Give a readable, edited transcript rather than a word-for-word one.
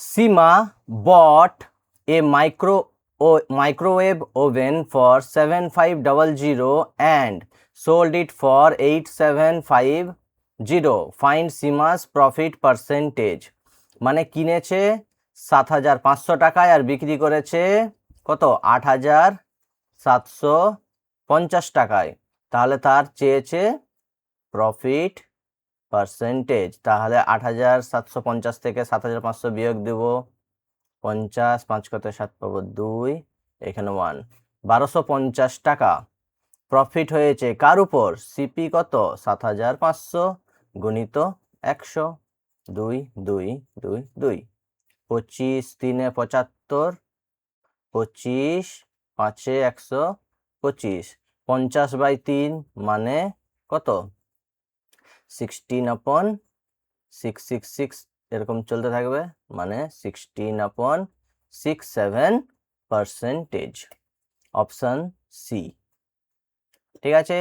Seema bought a microwave oven for 7500 and sold it for 8750. Find Seema's profit percentage. মানে কিনেছে 7500 টাকায় আর বিক্রি করেছে কত 8750 টাকায়, তাহলে তার চেয়েছে প্রফিট পার্সেন্টেজ। তাহলে 8750 থেকে 7500 বিয়োগ দেব 50, 5 কত 7 পাবো 2, এখানে 1, 1250 টাকা প্রফিট হয়েছে। কার উপর? সিপি কত 7500 গুণিত 100, 2 2 2 2, 25 3 75, 25 5 125, 50/3 মানে কত 16/666, এরকম চলতে থাকবে, মানে 16/67%। Option C. ঠিক আছে।